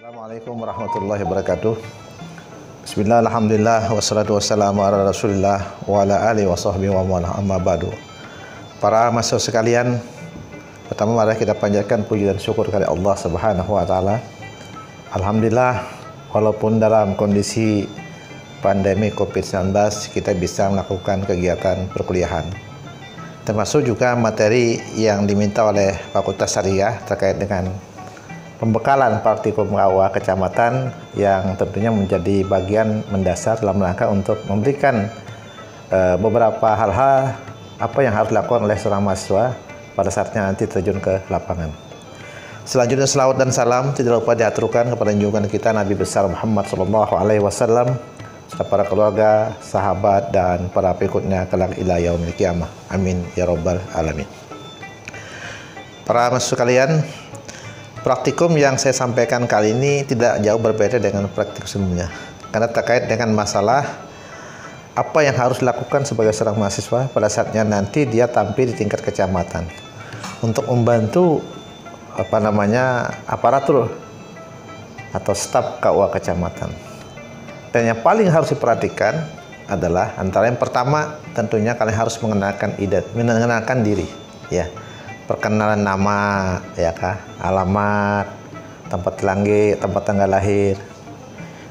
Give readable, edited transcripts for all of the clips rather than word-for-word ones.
Assalamualaikum warahmatullahi wabarakatuh. Bismillah, alhamdulillah, wassalatu wassalamu ala rasulillah wa ala alihi wa sahbihi wa man amma ba'du. Para mahasiswa sekalian, pertama mari kita panjatkan puji dan syukur kepada Allah Subhanahu wa taala. Alhamdulillah, walaupun dalam kondisi pandemi Covid-19 kita bisa melakukan kegiatan perkuliahan. Termasuk juga materi yang diminta oleh Fakultas Syariah terkait dengan pembekalan Praktikum KUA Kecamatan yang tentunya menjadi bagian mendasar dalam rangka untuk memberikan beberapa hal-hal apa yang harus dilakukan oleh seorang mahasiswa pada saatnya nanti terjun ke lapangan. Selanjutnya selawat dan salam tidak lupa diaturkan kepada junjungan kita Nabi besar Muhammad SAW, serta para keluarga, sahabat dan para pengikutnya kelak ila yaumil qiyamah. Amin ya rabbal alamin. Para mahasiswa sekalian, praktikum yang saya sampaikan kali ini tidak jauh berbeda dengan praktikum sebelumnya, karena terkait dengan masalah apa yang harus dilakukan sebagai seorang mahasiswa pada saatnya nanti dia tampil di tingkat kecamatan untuk membantu aparatur atau staf KUA kecamatan. Dan yang paling harus diperhatikan adalah antara yang pertama tentunya kalian harus mengenalkan diri, ya. Perkenalan nama, ya kah, alamat, tempat tanggal lahir.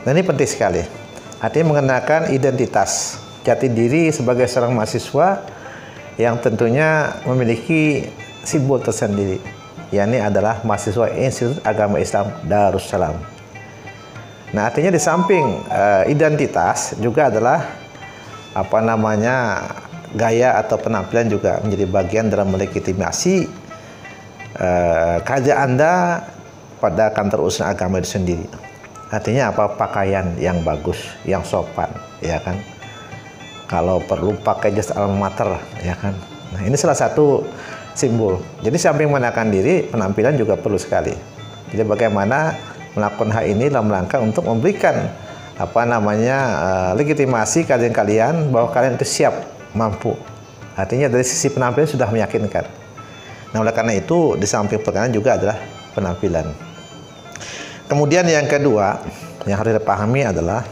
Nah, ini penting sekali. Artinya mengenalkan identitas jati diri sebagai seorang mahasiswa yang tentunya memiliki simbol tersendiri, yakni adalah mahasiswa Institut Agama Islam Darussalam. Nah, artinya di samping identitas juga adalah gaya atau penampilan juga menjadi bagian dalam melegitimasi kerja Anda pada kantor urusan agama itu sendiri. Artinya apa? Pakaian yang bagus, yang sopan, ya kan? Kalau perlu pakai jas alma mater, ya kan? Nah, ini salah satu simbol. Jadi samping menaikkan diri, penampilan juga perlu sekali. Jadi bagaimana melakukan hal ini dalam rangka untuk memberikan legitimasi kalian bahwa kalian itu siap, mampu. Artinya dari sisi penampilan sudah meyakinkan. Nah, oleh karena itu di samping perkenalan juga adalah penampilan. Kemudian yang kedua yang harus dipahami adalah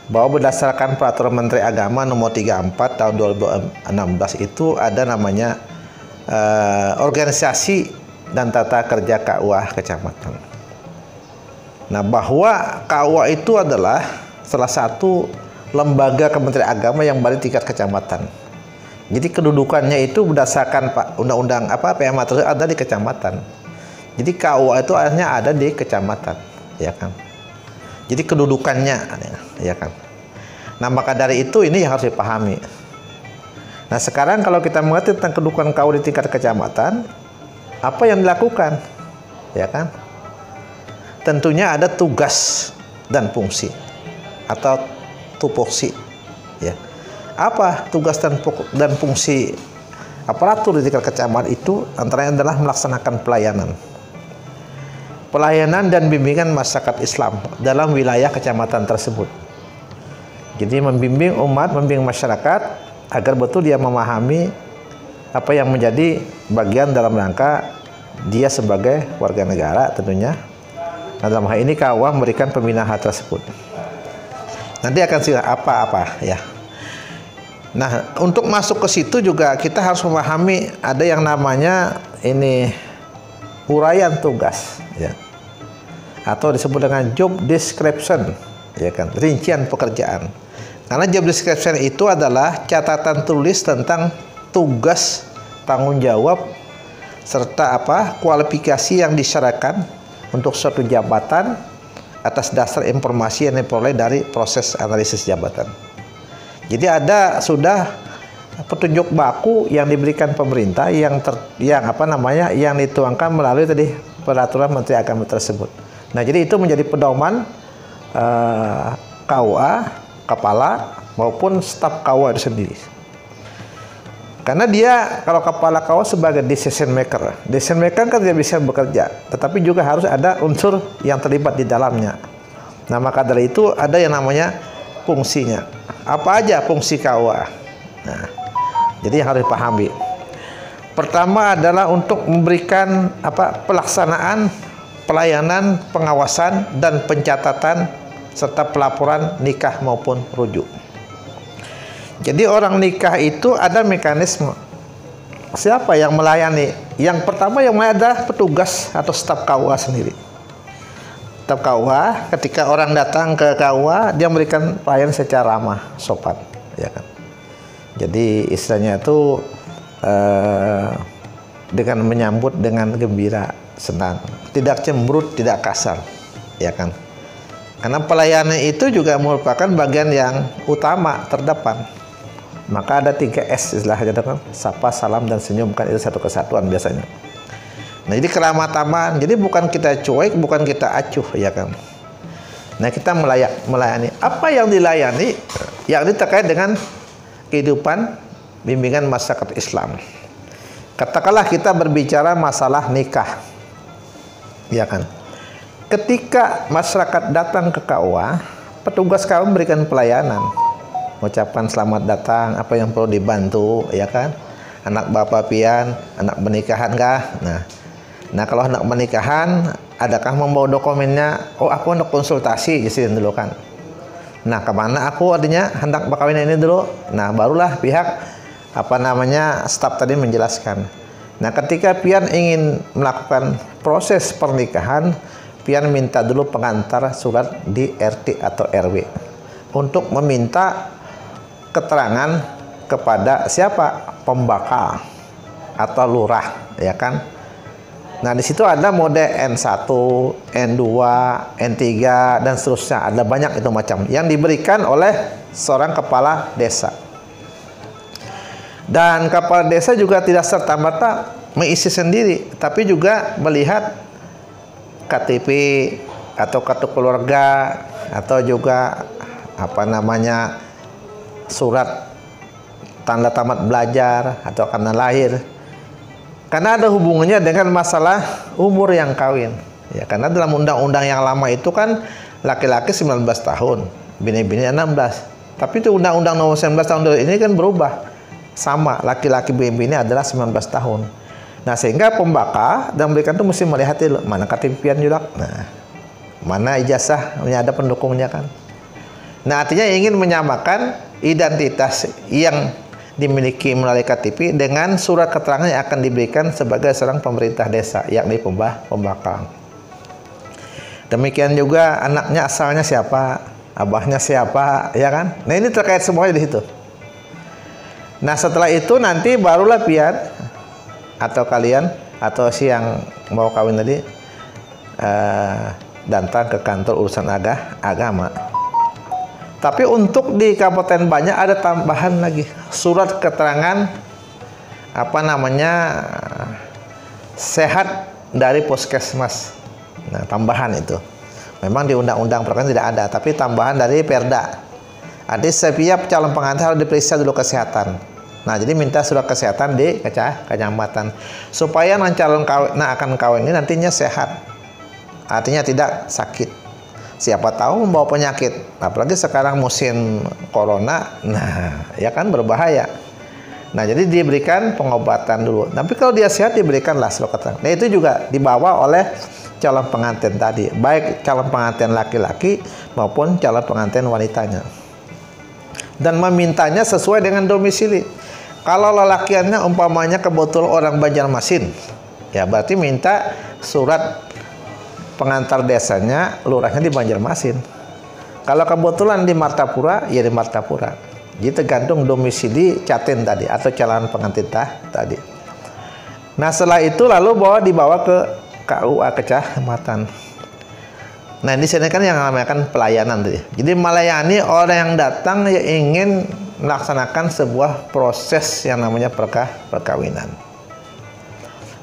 bahwa berdasarkan Peraturan Menteri Agama Nomor 34 Tahun 2016 itu ada namanya organisasi dan tata kerja KUA Kecamatan. Nah, bahwa KUA itu adalah salah satu lembaga Kementerian Agama yang berada di tingkat kecamatan. Jadi kedudukannya itu berdasarkan undang-undang PMA tersebut ada di kecamatan. Jadi KUA itu hanya ada di kecamatan, ya kan. Jadi kedudukannya, ya kan. Nah, maka dari itu ini yang harus dipahami. Nah, sekarang kalau kita mengerti tentang kedudukan KUA di tingkat kecamatan, apa yang dilakukan, ya kan? Tentunya ada tugas dan fungsi atau tupoksi, ya. Apa tugas dan fungsi aparatur di tingkat kecamatan itu? Antaranya adalah melaksanakan pelayanan dan bimbingan masyarakat Islam dalam wilayah kecamatan tersebut. Jadi membimbing umat, membimbing masyarakat agar betul dia memahami apa yang menjadi bagian dalam rangka dia sebagai warga negara tentunya. Nah, dalam hal ini KUA memberikan pembinaan hal tersebut. Nanti akan apa ya. Nah, untuk masuk ke situ juga kita harus memahami ada yang namanya uraian tugas, ya. Atau disebut dengan job description, ya kan, rincian pekerjaan. Karena job description itu adalah catatan tulis tentang tugas, tanggung jawab serta kualifikasi yang disyaratkan untuk suatu jabatan atas dasar informasi yang diperoleh dari proses analisis jabatan. Jadi ada sudah petunjuk baku yang diberikan pemerintah yang dituangkan melalui tadi Peraturan Menteri Agama tersebut. Nah, jadi itu menjadi pedoman KUA, kepala maupun staf KUA itu sendiri. Karena dia kalau kepala KUA sebagai decision maker kan dia bisa bekerja, tetapi juga harus ada unsur yang terlibat di dalamnya. Nah, maka dari itu ada yang namanya fungsinya. Apa aja fungsi KUA? Nah, jadi yang harus dipahami. Pertama adalah untuk memberikan pelaksanaan pelayanan, pengawasan, dan pencatatan serta pelaporan nikah maupun rujuk. Jadi orang nikah itu ada mekanisme. Siapa yang melayani? Yang pertama yang melayani adalah petugas atau staf KUA sendiri. Staf KUA, ketika orang datang ke KUA, dia memberikan pelayanan secara ramah, sopan, ya kan. Jadi istilahnya itu dengan menyambut dengan gembira, senang, tidak cemberut, tidak kasar, ya kan. Karena pelayanan itu juga merupakan bagian yang utama, terdepan. Maka ada 3S istilahnya, kan? Sapa, salam, dan senyum, kan itu satu kesatuan biasanya. Nah, jadi keramah-tamahan, jadi bukan kita cuek, bukan kita acuh, ya kan. Nah, kita melayani. Apa yang dilayani? Yang ini terkait dengan kehidupan bimbingan masyarakat Islam. Katakanlah kita berbicara masalah nikah, ya kan. Ketika masyarakat datang ke KUA, petugas KUA memberikan pelayanan, mengucapkan selamat datang, apa yang perlu dibantu, ya kan. Anak bapak pian, anak pernikahan kah? Nah kalau anak pernikahan, adakah membawa dokumennya? Oh, aku hendak konsultasi, jadi dulu kan. Nah, kemana aku artinya hendak berkawin ini dulu. Nah, barulah pihak staf tadi menjelaskan. Nah, ketika pian ingin melakukan proses pernikahan, pian minta dulu pengantar surat di RT atau RW untuk meminta keterangan kepada siapa? Pembakal atau lurah, ya kan. Nah, di situ ada mode N1, N2, N3, dan seterusnya. Ada banyak itu macam yang diberikan oleh seorang kepala desa. Dan kepala desa juga tidak serta-merta mengisi sendiri, tapi juga melihat KTP atau kartu keluarga, atau juga surat tanda tamat belajar atau tanda lahir. Karena ada hubungannya dengan masalah umur yang kawin. Ya, karena dalam undang-undang yang lama itu kan laki-laki 19 tahun, bini-bini 16. Tapi itu undang-undang nomor 19 tahun ini kan berubah. Sama, laki-laki bini-bini adalah 19 tahun. Nah, sehingga pembakal dan memberikan itu mesti melihat dulu mana KTP juga. Nah, mana ijazah, ada pendukungnya kan. Nah, artinya ingin menyamakan identitas yang dimiliki melalui KTP dengan surat keterangan yang akan diberikan sebagai seorang pemerintah desa, yakni pembakal. Demikian juga anaknya asalnya siapa, abahnya siapa, ya kan? Nah, ini terkait semuanya di situ. Nah, setelah itu nanti barulah pian atau kalian atau si yang mau kawin tadi datang ke kantor urusan agama. Tapi untuk di Kabupaten Banyak ada tambahan lagi, surat keterangan sehat dari puskesmas. Nah, tambahan itu. Memang di undang-undang perkantoran tidak ada, tapi tambahan dari Perda. Jadi setiap calon pengantin harus diperiksa dulu kesehatan. Nah, jadi minta surat kesehatan di kecamatan supaya calon akan kawin ini nantinya sehat. Artinya tidak sakit. Siapa tahu membawa penyakit, apalagi sekarang musim corona, nah ya kan berbahaya. Nah, jadi diberikan pengobatan dulu. Tapi kalau dia sehat diberikanlah surat keterangan. Nah, itu juga dibawa oleh calon pengantin tadi, baik calon pengantin laki-laki maupun calon pengantin wanitanya. Dan memintanya sesuai dengan domisili. Kalau lelakiannya umpamanya kebetulan orang Banjarmasin, ya berarti minta surat pengantar desanya, lurahnya di Banjarmasin. Kalau kebetulan di Martapura, ya di Martapura. Jadi tergantung domisili catin tadi atau calon pengantin tadi. Nah, setelah itu lalu dibawa ke KUA kecamatan. Nah, di sini kan yang namanya pelayanan tadi. Jadi melayani orang yang datang yang ingin melaksanakan sebuah proses yang namanya perkawinan.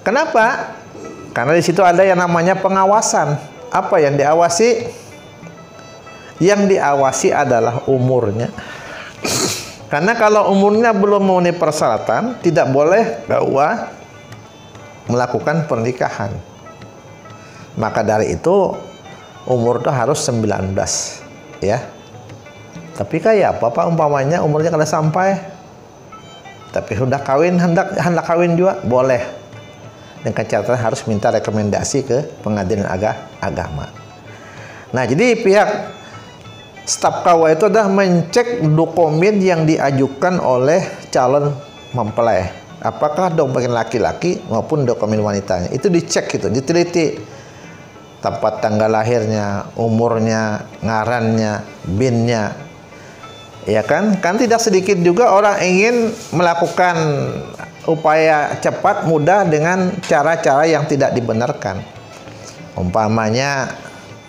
Kenapa? Karena di situ ada yang namanya pengawasan. Apa yang diawasi? Yang diawasi adalah umurnya. Karena kalau umurnya belum memenuhi persyaratan, tidak boleh bahwa melakukan pernikahan. Maka dari itu umur itu harus 19, ya. Tapi kayak apa Pak umpamanya umurnya kalau sampai tapi sudah kawin hendak kawin juga boleh. dengan catatan harus minta rekomendasi ke pengadilan agama. Nah, jadi pihak staf KUA itu adalah mencek dokumen yang diajukan oleh calon mempelai. Apakah dokumen laki-laki maupun dokumen wanitanya. Itu dicek gitu, diteliti. Tempat tanggal lahirnya, umurnya, ngarannya, BIN-nya. Ya kan? Kan tidak sedikit juga orang ingin melakukan upaya cepat mudah dengan cara-cara yang tidak dibenarkan. Umpamanya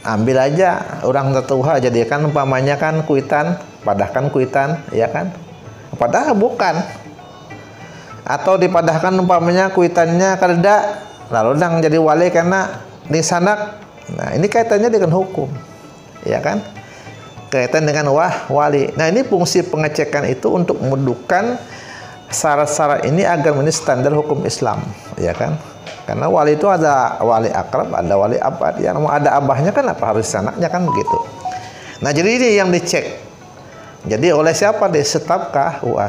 ambil aja orang tertua, jadikan umpamanya kan kuitan, padahkan kuitan, ya kan? Padahal bukan. Atau dipadahkan umpamanya kuitannya kereda, lalu dang jadi wali karena disanak. Nah, ini kaitannya dengan hukum, ya kan? Kaitan dengan wali. Nah, ini fungsi pengecekan itu untuk mendudukan syarat-syarat ini agar menjadi standar hukum Islam, ya kan? Karena wali itu ada wali akrab, ada wali abad. Yang mau ada abahnya kan apa harus sanaknya kan begitu. Nah, jadi ini yang dicek. Jadi oleh siapa? Di staf KUA.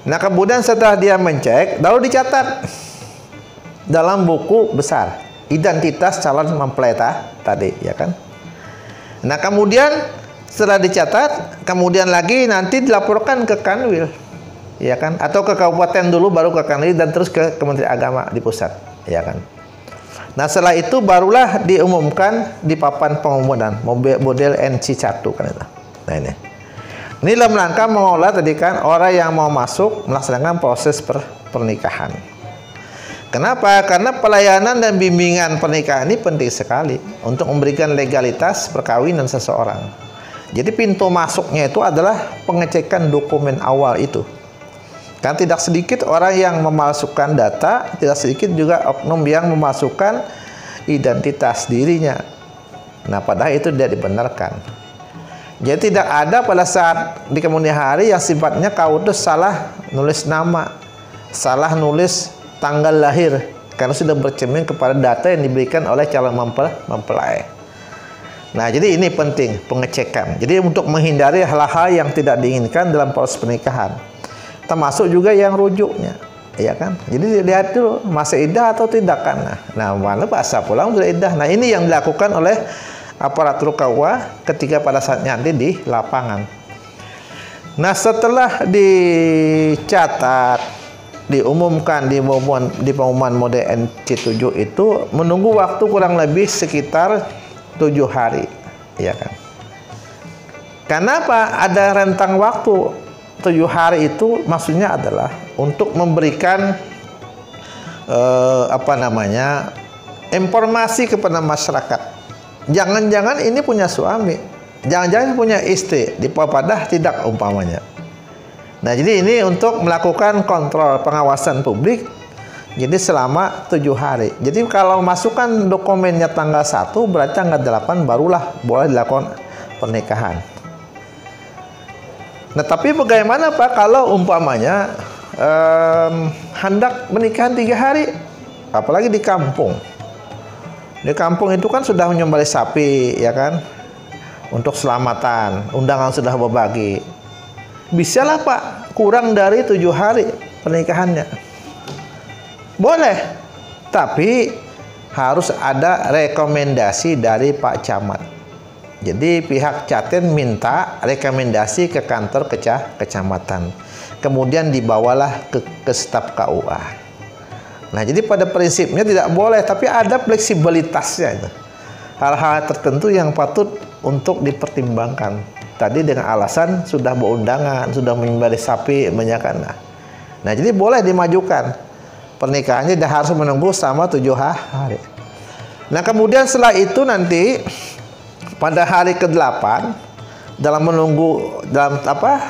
Nah, kemudian setelah dia mencek, lalu dicatat dalam buku besar identitas calon mempelai tadi, ya kan? Nah, kemudian setelah dicatat, kemudian lagi nanti dilaporkan ke Kanwil, ya kan? Atau ke kabupaten dulu, baru ke Kanwil dan terus ke Kementerian Agama di pusat, ya kan? Nah, setelah itu barulah diumumkan di papan pengumuman model NC1 kan itu. Nah, ini dalam rangka mengolah tadi kan orang yang mau masuk melaksanakan proses pernikahan. Kenapa? Karena pelayanan dan bimbingan pernikahan ini penting sekali untuk memberikan legalitas perkawinan seseorang. Jadi pintu masuknya itu adalah pengecekan dokumen awal itu. Kan tidak sedikit orang yang memalsukan data, tidak sedikit juga oknum yang memasukkan identitas dirinya. Nah, padahal itu tidak dibenarkan. Jadi tidak ada pada saat di kemudian hari yang sifatnya kau itu salah nulis nama, salah nulis tanggal lahir, karena sudah bercermin kepada data yang diberikan oleh calon mempelai. Nah, jadi ini penting pengecekan. Jadi untuk menghindari hal-hal yang tidak diinginkan dalam proses pernikahan, termasuk juga yang rujuknya, ya kan? Jadi dilihat dulu masih iddah atau tidak kan. Nah, mana bahasa pulang sudah iddah. Nah, ini yang dilakukan oleh aparatur KUA ketika pada saatnya nanti di lapangan. Nah, setelah dicatat, diumumkan di pengumuman mode NC7 itu menunggu waktu kurang lebih sekitar 7 hari, ya kan? Kenapa ada rentang waktu 7 hari itu? Maksudnya adalah untuk memberikan informasi kepada masyarakat. Jangan-jangan ini punya suami, jangan-jangan punya istri, padahal tidak umpamanya. Nah, jadi ini untuk melakukan kontrol pengawasan publik. Jadi selama 7 hari. Jadi kalau masukkan dokumennya tanggal 1, berarti tanggal 8 barulah boleh dilakukan pernikahan. Nah, tapi bagaimana Pak kalau umpamanya hendak menikahan 3 hari, apalagi di kampung. Di kampung itu kan sudah menyembelih sapi, ya kan? Untuk selamatan, undangan sudah berbagi. Bisalah Pak, kurang dari 7 hari pernikahannya. Boleh, tapi harus ada rekomendasi dari Pak Camat. Jadi pihak Caten minta rekomendasi ke kantor kecamatan. Kemudian dibawalah ke staf KUA. Nah, jadi pada prinsipnya tidak boleh, tapi ada fleksibilitasnya itu. Hal-hal tertentu yang patut untuk dipertimbangkan. Tadi dengan alasan sudah berundangan, sudah menyembelih sapi, menyakan. Nah, jadi boleh dimajukan pernikahannya, dan harus menunggu sama 7 hari. Nah, kemudian setelah itu nanti pada hari ke-8 dalam menunggu 1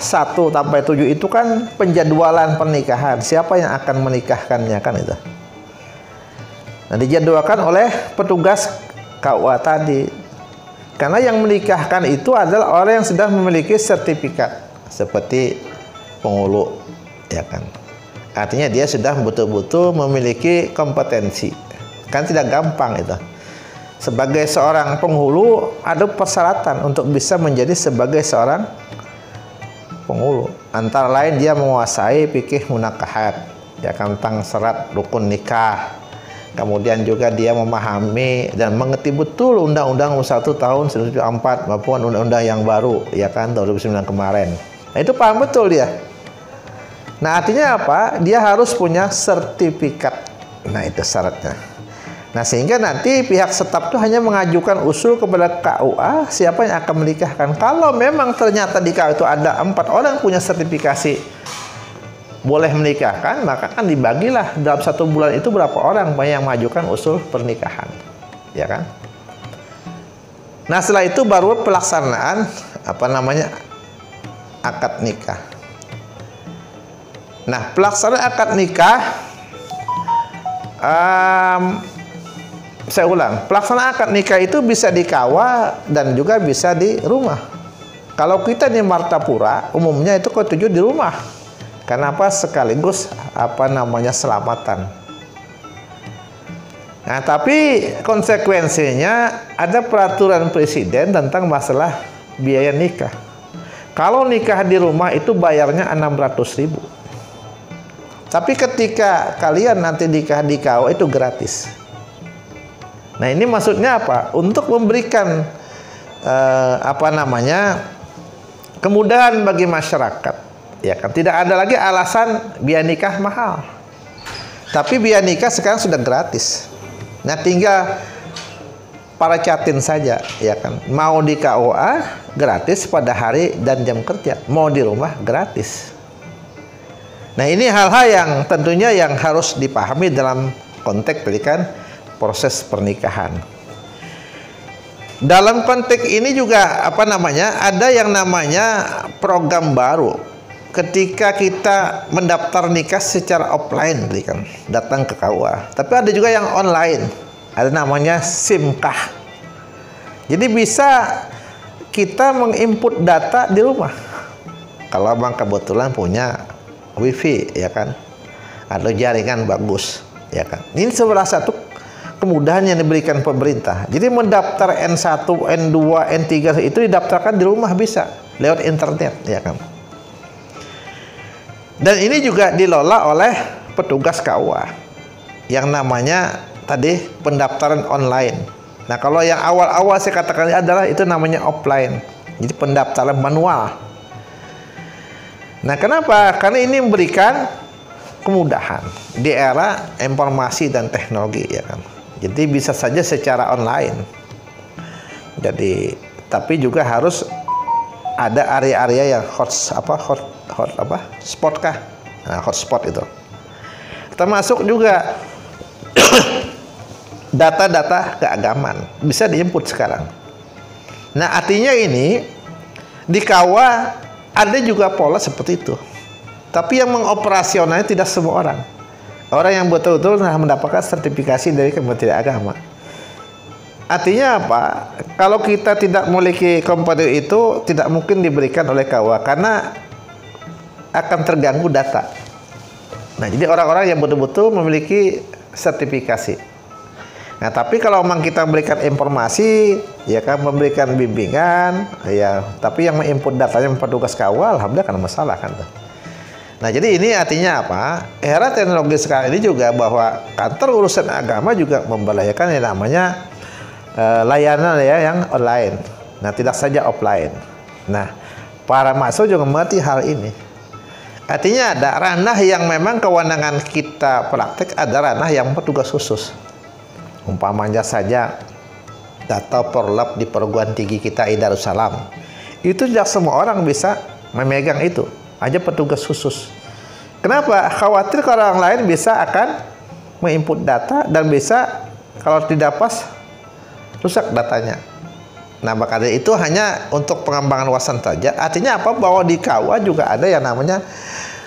sampai 7 itu kan penjadwalan pernikahan. Siapa yang akan menikahkannya kan itu. Nah, dijadwalkan oleh petugas KUA tadi. Karena yang menikahkan itu adalah orang yang sudah memiliki sertifikat seperti penghulu, ya kan. Artinya dia sudah betul-betul memiliki kompetensi. Kan tidak gampang itu. Sebagai seorang penghulu ada persyaratan untuk bisa menjadi sebagai seorang penghulu. Antara lain dia menguasai fikih munakahat, ya kan, tentang syarat rukun nikah. kemudian juga dia memahami dan mengerti betul Undang-Undang 1 tahun 1994 maupun Undang-Undang yang baru, ya kan, 2009 kemarin. Nah, itu paham betul dia. Nah, artinya apa? Dia harus punya sertifikat. Nah, itu syaratnya. Nah, sehingga nanti pihak staf itu hanya mengajukan usul kepada KUA siapa yang akan menikahkan. Kalau memang ternyata di KUA itu ada 4 orang punya sertifikasi boleh menikahkan, maka kan dibagilah dalam 1 bulan itu berapa orang yang mengajukan usul pernikahan, ya kan? Nah, setelah itu baru pelaksanaan akad nikah. Nah, pelaksanaan akad nikah, saya ulang, pelaksanaan akad nikah itu bisa di KUA dan juga bisa di rumah. Kalau kita di Martapura, umumnya itu ketujuh di rumah. Kenapa? Sekaligus selamatan. Nah, tapi konsekuensinya ada peraturan presiden tentang masalah biaya nikah. Kalau nikah di rumah itu bayarnya 600.000. Tapi ketika kalian nanti nikah di KUA itu gratis. Nah, ini maksudnya apa? Untuk memberikan kemudahan bagi masyarakat, ya kan? Tidak ada lagi alasan biaya nikah mahal. Tapi biaya nikah sekarang sudah gratis. Nah, tinggal para catin saja, ya kan? Mau di KUA gratis pada hari dan jam kerja, mau di rumah gratis. Nah, ini hal-hal yang tentunya yang harus dipahami dalam konteks tadi kan proses pernikahan. Dalam konteks ini juga ada yang namanya program baru. Ketika kita mendaftar nikah secara offline, kan, datang ke KUA. Tapi ada juga yang online. Ada namanya SIMKAH. Jadi bisa kita menginput data di rumah. Kalau Bang kebetulan punya WiFi, ya kan, atau jaringan bagus, ya kan. Ini salah satu kemudahan yang diberikan pemerintah. Jadi mendaftar N1, N2, N3 itu didaftarkan di rumah bisa lewat internet, ya kan. Dan ini juga dilola oleh petugas KUA yang namanya tadi pendaftaran online. Nah, kalau yang awal-awal saya katakan adalah itu namanya offline. Jadi pendaftaran manual. Nah, kenapa? Karena ini memberikan kemudahan di era informasi dan teknologi, ya kan. Jadi bisa saja secara online. Jadi tapi juga harus ada area-area yang spot kah? Nah, hotspot itu. Termasuk juga data-data keagamaan bisa diinput sekarang. Nah, artinya ini di KUA ada juga pola seperti itu. Tapi yang mengoperasionalnya tidak semua orang. Orang yang betul-betul mendapatkan sertifikasi dari Kementerian Agama. Artinya apa? Kalau kita tidak memiliki kompetensi itu, tidak mungkin diberikan oleh KUA karena akan terganggu data. Nah, jadi orang-orang yang betul-betul memiliki sertifikasi. Nah, tapi kalau memang kita memberikan informasi, ya kan, memberikan bimbingan, ya, tapi yang menginput datanya petugas KUA, alhamdulillah kan masalah kan tuh. Nah, jadi ini artinya apa? Era teknologi sekarang ini juga bahwa kantor urusan agama juga memberdayakan yang namanya layanan ya yang online. Nah, tidak saja offline. Nah, para mahasiswa juga mengerti hal ini. Artinya ada ranah yang memang kewenangan kita praktek, ada ranah yang petugas khusus. Umpamanya saja data porlab di perguruan tinggi kita Darussalam. Itu tidak semua orang bisa memegang itu. Aja petugas khusus. Kenapa? Khawatir kalau orang lain bisa akan menginput data dan bisa kalau tidak pas rusak datanya. Nah, makanya itu hanya untuk pengembangan wawasan saja. Artinya apa? Bahwa di KUA juga ada yang namanya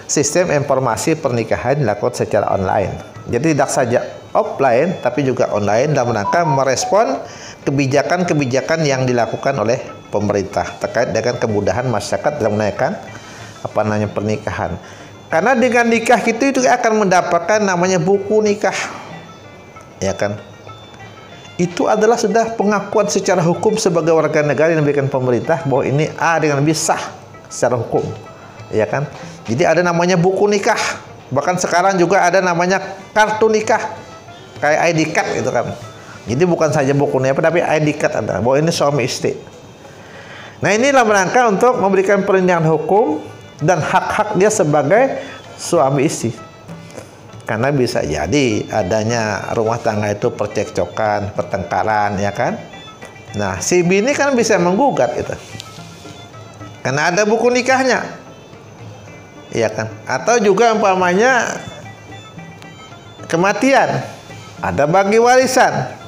sistem informasi pernikahan dilakukan secara online. Jadi tidak saja offline tapi juga online dalam rangka merespon kebijakan-kebijakan yang dilakukan oleh pemerintah terkait dengan kemudahan masyarakat dalam menaikkan pernikahan. Karena dengan nikah itu akan mendapatkan namanya buku nikah, ya kan. Itu adalah sudah pengakuan secara hukum sebagai warga negara yang diberikan pemerintah bahwa ini A dengan B sah secara hukum, ya kan. Jadi ada namanya buku nikah. Bahkan sekarang juga ada namanya kartu nikah. kayak ID card gitu kan. Jadi bukan saja bukunya tapi ID card ada bahwa ini suami istri. Nah, ini dalam rangka untuk memberikan perlindungan hukum dan hak-hak dia sebagai suami istri. Karena bisa jadi adanya rumah tangga itu percekcokan, pertengkaran, ya kan? Nah, si bini kan bisa menggugat itu. Karena ada buku nikahnya. Iya kan? Atau juga umpamanya kematian, ada bagi warisan.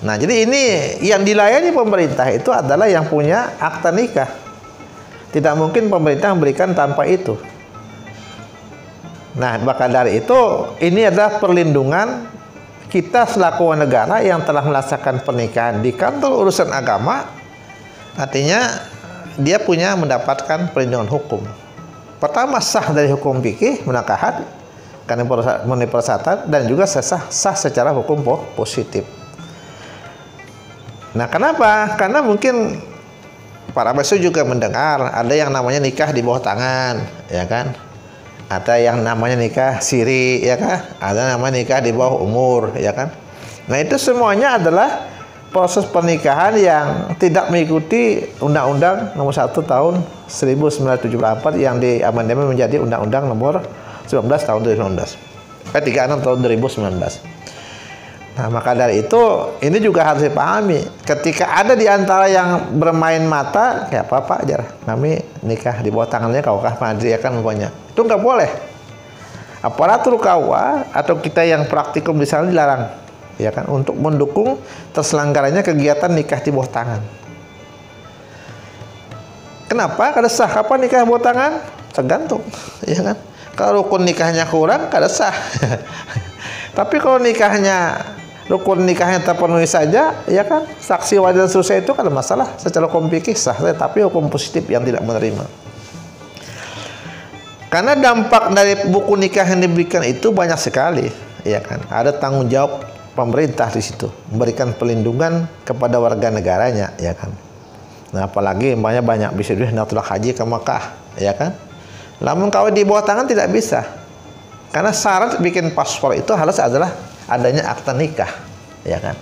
Nah, jadi ini yang dilayani pemerintah itu adalah yang punya akta nikah. Tidak mungkin pemerintah memberikan tanpa itu. Nah, maka dari itu ini adalah perlindungan kita selaku negara yang telah melaksanakan pernikahan di kantor urusan agama. Artinya dia punya mendapatkan perlindungan hukum. Pertama, sah dari hukum fikih menakahat karena memenuhi persyarat, dan juga sah secara hukum positif. Nah, kenapa? Karena mungkin para mahasiswa juga mendengar ada yang namanya nikah di bawah tangan, ya kan? Ada yang namanya nikah siri, ya kan? Ada namanya nikah di bawah umur, ya kan? Nah, itu semuanya adalah proses pernikahan yang tidak mengikuti Undang-Undang Nomor 1 Tahun 1974 yang diamandemen menjadi Undang-Undang Nomor 19 Tahun 2019. 36 Tahun 2019. Nah, maka dari itu ini juga harus dipahami. Ketika ada di antara yang bermain mata, kayak apa aja, kami nikah di bawah tangannya KUA Madri, ya kan, umpamanya. Itu nggak boleh. Aparatur KUA atau kita yang praktikum di sana dilarang, ya kan, untuk mendukung terselenggaranya kegiatan nikah di bawah tangan. Kenapa? Kada sah. Kapan nikah bawah tangan? Tergantung, ya kan. Kalau rukun nikahnya kurang, kada sah. Tapi kalau rukun nikahnya terpenuhi saja, ya kan, saksi wajib dan seterusnya, itu kan masalah secara hukum fikih sah, tapi hukum positif yang tidak menerima. Karena dampak dari buku nikah yang diberikan itu banyak sekali, ya kan. Ada tanggung jawab pemerintah di situ, memberikan perlindungan kepada warga negaranya, ya kan. Nah, apalagi banyak bisa duit natural haji ke Mekah, ya kan. Namun kalau di bawah tangan tidak bisa. Karena syarat bikin paspor itu harus adalah adanya akta nikah, ya kan.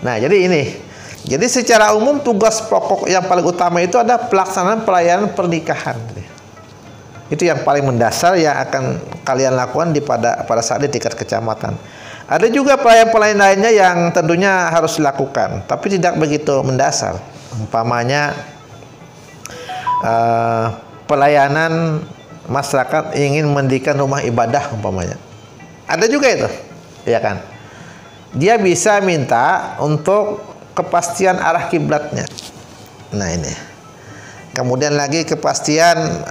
Nah, jadi ini. Jadi secara umum tugas pokok yang paling utama itu ada pelaksanaan pelayanan pernikahan. Itu yang paling mendasar yang akan kalian lakukan pada saat di tingkat kecamatan. Ada juga pelayanan lainnya yang tentunya harus dilakukan, tapi tidak begitu mendasar. Umpamanya pelayanan masyarakat ingin mendirikan rumah ibadah umpamanya. Ada juga itu, ya kan. Dia bisa minta untuk kepastian arah kiblatnya. Nah, ini. Kemudian lagi kepastian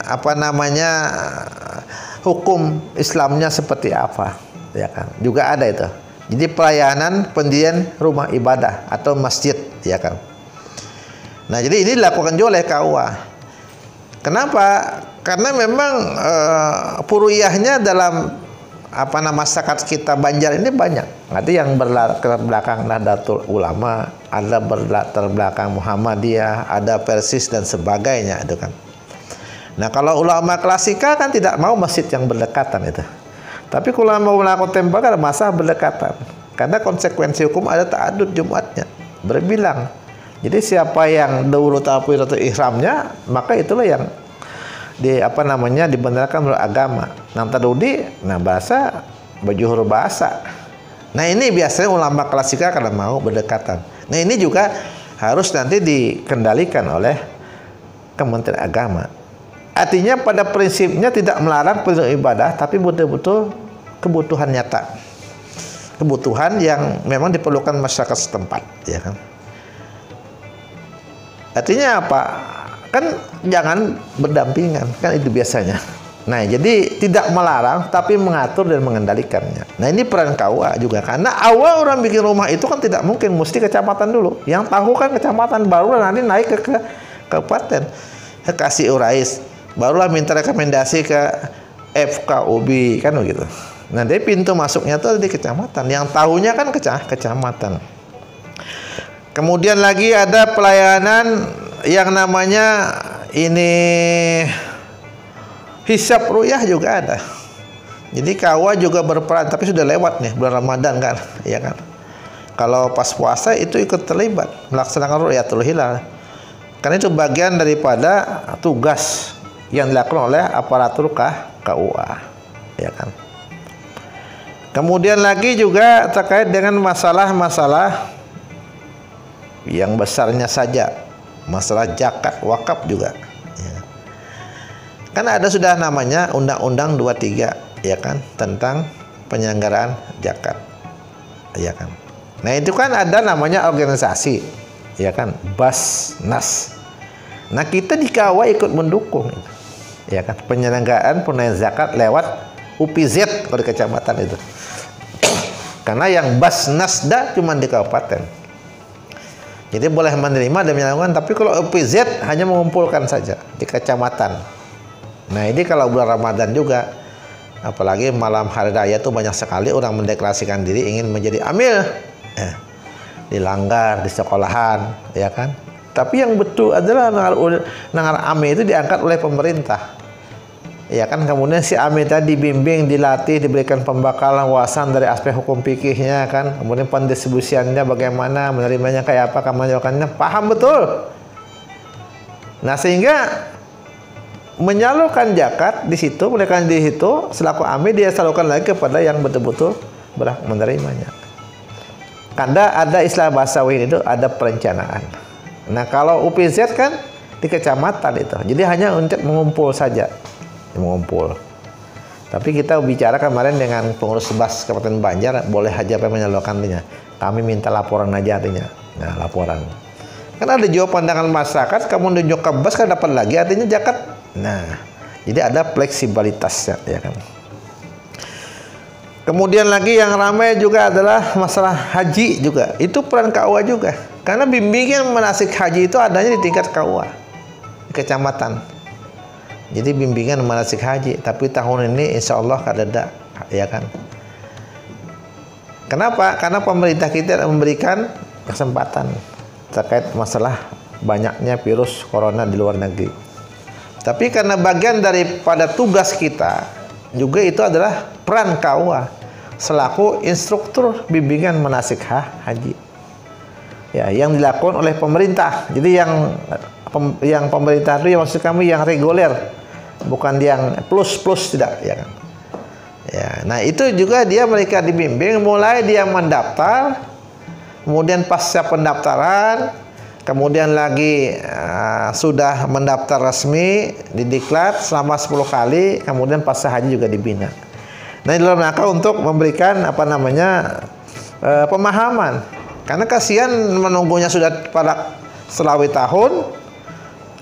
hukum Islamnya seperti apa, ya kan. Juga ada itu. Jadi pelayanan pendirian rumah ibadah atau masjid, ya kan. Nah, jadi ini dilakukan juga oleh KUA. Kenapa? Karena memang puruyahnya dalam masyarakat kita Banjar ini banyak. Ada yang berlatar belakang Nahdlatul Ulama, ada berlatar belakang Muhammadiyah, ada Persis dan sebagainya, itu kan. Nah, kalau ulama klasikal kan tidak mau masjid yang berdekatan itu. Tapi kalau mau melakukan tempat ada masalah berdekatan. Karena konsekuensi hukum ada ta'adud Jumatnya, berbilang. Jadi siapa yang dahulu takbiratul ihramnya, maka itulah yang dibenarkan menurut agama. Nang tadudi, bahasa baju huruf bahasa. Nah, ini biasanya ulama klasikal karena mau berdekatan. Nah, ini juga harus nanti dikendalikan oleh Kementerian Agama. Artinya pada prinsipnya tidak melarang pelindungan ibadah, tapi betul-betul kebutuhan nyata. Kebutuhan yang memang diperlukan masyarakat setempat, ya kan. Artinya apa? Kan jangan berdampingan, kan itu biasanya. Nah, jadi tidak melarang tapi mengatur dan mengendalikannya. Nah, ini peran KUA juga, karena awal orang bikin rumah itu kan tidak mungkin mesti kecamatan dulu. Yang tahu kan kecamatan, barulah nanti naik ke kabupaten, kasih urais, barulah minta rekomendasi ke FKUB, kan begitu. Nah, dari pintu masuknya itu di kecamatan, yang tahunya kan kecamatan. Kemudian lagi ada pelayanan yang namanya hisab ruyah juga ada. Jadi KUA juga berperan, tapi sudah lewat nih bulan Ramadan kan, ya kan. Kalau pas puasa itu ikut terlibat melaksanakan ru'yatul hilal. Karena itu bagian daripada tugas yang dilakukan oleh aparatur KUA, ya kan. Kemudian lagi juga terkait dengan masalah-masalah yang besarnya saja, masalah zakat, wakaf juga. Ya. Kan ada sudah namanya Undang-Undang 23, ya kan, tentang penyelenggaraan zakat, ya kan. Nah itu kan ada namanya organisasi, ya kan, Basnas. Nah kita di KUA ikut mendukung, ya kan, penyelenggaraan penunaian zakat lewat UPZ kalau di kecamatan itu. Karena yang Basnasda cuma di kabupaten. Jadi boleh menerima dan menyalurkan, tapi kalau UPZ hanya mengumpulkan saja di kecamatan. Nah ini kalau bulan Ramadan juga, apalagi malam hari raya itu banyak sekali orang mendeklarasikan diri ingin menjadi amil. Dilanggar di sekolahan, ya kan. Tapi yang betul adalah nangar amil itu diangkat oleh pemerintah, ya kan. Kemudian si amil tadi dibimbing, dilatih, diberikan pembekalan wawasan dari aspek hukum fikihnya kan. Kemudian pendistribusiannya bagaimana, menerimanya kayak apa, kemanjakannya paham betul. Nah sehingga menyalurkan zakat di situ, mereka di situ selaku amil dia salurkan lagi kepada yang betul-betul berhak menerimanya. Karena ada istilah bahasa itu ada perencanaan. Nah kalau UPZ kan di kecamatan itu, jadi hanya untuk mengumpul saja, mengumpul. Tapi kita bicara kemarin dengan pengurus Bas Kabupaten Banjar, boleh aja menyalurkannya. Kami minta laporan aja artinya. Nah laporan. Karena ada juga pandangan masyarakat, kamu nunjuk ke Bas kan dapat lagi artinya zakat. Nah jadi ada fleksibilitasnya, ya kan. Kemudian lagi yang ramai juga adalah masalah haji juga. Itu peran KUA juga. Karena bimbingan manasik haji itu adanya di tingkat KUA, di kecamatan. Jadi bimbingan manasik haji. Tapi tahun ini insya Allah ada, ya kan. Kenapa? Karena pemerintah kita memberikan kesempatan terkait masalah banyaknya virus corona di luar negeri. Tapi karena bagian daripada tugas kita juga itu adalah peran KUA selaku instruktur bimbingan manasik haji, ya, yang dilakukan oleh pemerintah. Jadi yang pemerintah itu, ya maksud kami yang reguler, bukan yang plus tidak, ya kan. Ya, nah itu juga mereka dibimbing mulai dia mendaftar, kemudian pasca pendaftaran, kemudian lagi sudah mendaftar resmi, didiklat selama 10 kali, kemudian pasca haji juga dibina. Nah dalam rangka untuk memberikan pemahaman, karena kasihan menunggunya sudah pada selawih tahun,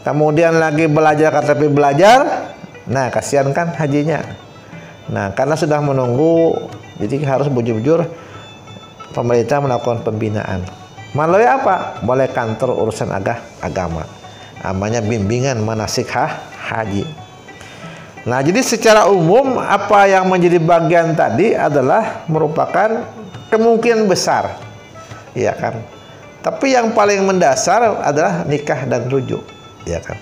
kemudian lagi belajar tapi belajar, nah kasihan kan hajinya. Nah karena sudah menunggu, jadi harus bujur-bujur pemerintah melakukan pembinaan. Melalui apa? Melalui kantor urusan agama, namanya bimbingan manasik haji. Nah, jadi secara umum apa yang menjadi bagian tadi adalah merupakan kemungkinan besar, ya kan. Tapi yang paling mendasar adalah nikah dan rujuk, ya kan.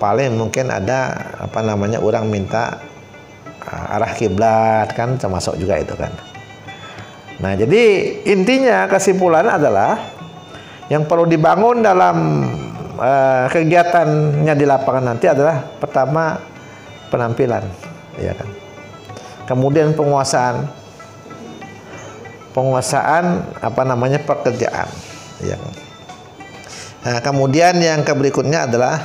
Paling mungkin ada orang minta arah kiblat kan, termasuk juga itu kan. Nah, jadi intinya kesimpulannya adalah yang perlu dibangun dalam kegiatannya di lapangan nanti adalah pertama penampilan, ya kan. Kemudian penguasaan pekerjaan, ya kan. Nah, kemudian yang berikutnya adalah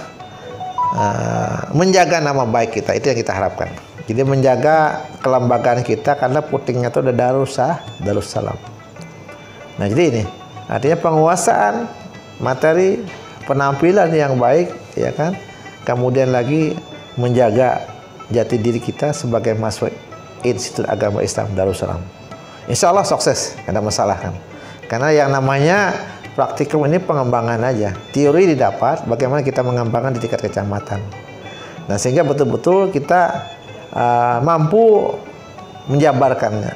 menjaga nama baik kita, itu yang kita harapkan. Jadi menjaga kelembagaan kita, karena putingnya itu ada Darussalam. Nah jadi ini artinya penguasaan materi, penampilan yang baik, ya kan. Kemudian lagi menjaga jati diri kita sebagai mahasiswa Institut Agama Islam Darussalam. Insya Allah sukses, tidak ada masalah kan. Karena yang namanya praktikum ini pengembangan aja. Teori didapat, bagaimana kita mengembangkan di tingkat kecamatan. Nah sehingga betul-betul kita mampu menjabarkannya.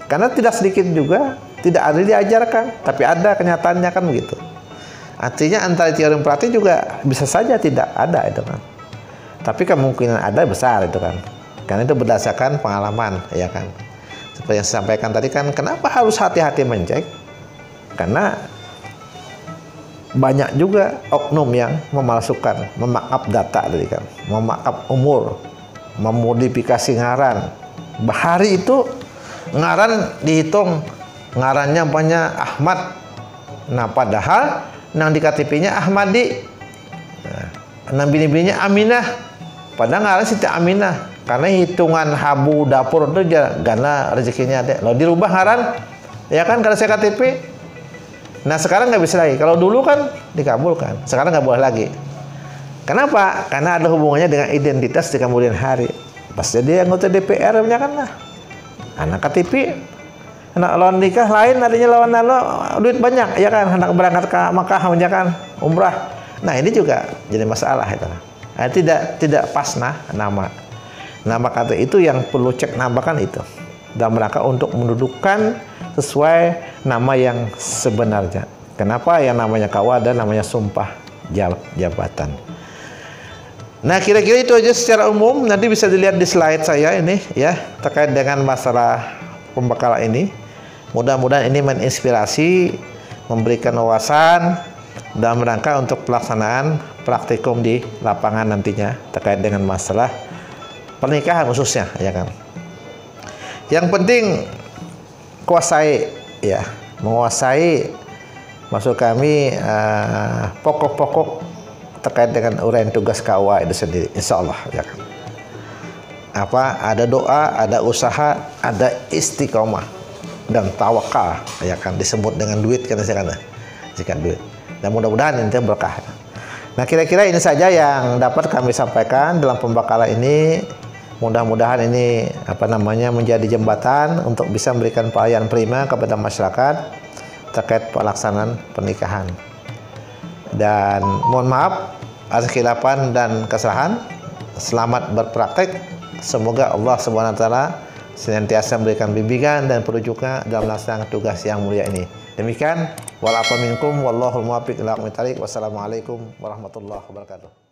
Karena tidak sedikit juga tidak ada diajarkan, tapi ada kenyataannya kan begitu. Artinya antara teori dan praktik juga bisa saja tidak ada itu kan. Tapi kemungkinan ada besar itu kan. Karena itu berdasarkan pengalaman, ya kan. Seperti yang saya sampaikan tadi kan, kenapa harus hati-hati mencek? Karena banyak juga oknum yang memalsukan, memakap data tadi kan, memakap umur, memodifikasi ngaran. Bahari itu ngaran dihitung, ngarannya banyak Ahmad. Nah, padahal nang di KTP-nya Ahmadi. Nang bini-bininya Aminah. Padahal ngaran Siti Aminah. Karena hitungan habu dapur itu karena rezekinya ada. Lalu dirubah ngaran, ya kan, kalau saya KTP. Nah, sekarang nggak bisa lagi. Kalau dulu kan dikabulkan, sekarang nggak boleh lagi. Kenapa? Karena ada hubungannya dengan identitas di kemudian hari. Pas jadi anggota DPR punya kan lah. Anak KTP, anak lawan nikah lain, artinya lawan duit banyak, ya kan? Anak berangkat ke Makkah, punya kan, umrah. Nah, ini juga jadi masalah itu. Nah, tidak pas nama kata itu yang perlu cek nambakan itu. Dalam rangka untuk mendudukkan sesuai nama yang sebenarnya. Kenapa yang namanya kawada, namanya sumpah jabatan. Nah, kira-kira itu aja secara umum. Nanti bisa dilihat di slide saya ini ya, terkait dengan masalah pembekalan ini. Mudah-mudahan ini menginspirasi, memberikan wawasan dalam rangka untuk pelaksanaan praktikum di lapangan nantinya terkait dengan masalah pernikahan khususnya, ya kan. Yang penting kuasai, ya, menguasai maksud kami pokok-pokok terkait dengan uraian tugas KUA itu sendiri, insya Allah, ya kan. Ada doa, ada usaha, ada istiqomah dan tawakal, ya kan, disebut dengan duit kan, jika duit. Dan mudah-mudahan ini berkah. Nah, kira-kira ini saja yang dapat kami sampaikan dalam pembekalan ini. Mudah-mudahan ini menjadi jembatan untuk bisa memberikan pelayanan prima kepada masyarakat terkait pelaksanaan pernikahan. Dan mohon maaf atas khilafan dan kesalahan. Selamat berpraktek. Semoga Allah Subhanahu wa taala senantiasa memberikan bimbingan dan petunjuknya dalam melaksanakan tugas yang mulia ini. Demikian, wal afa minkum wallahul muwaffiq ila aqwamit thariq. Wassalamualaikum warahmatullahi wabarakatuh.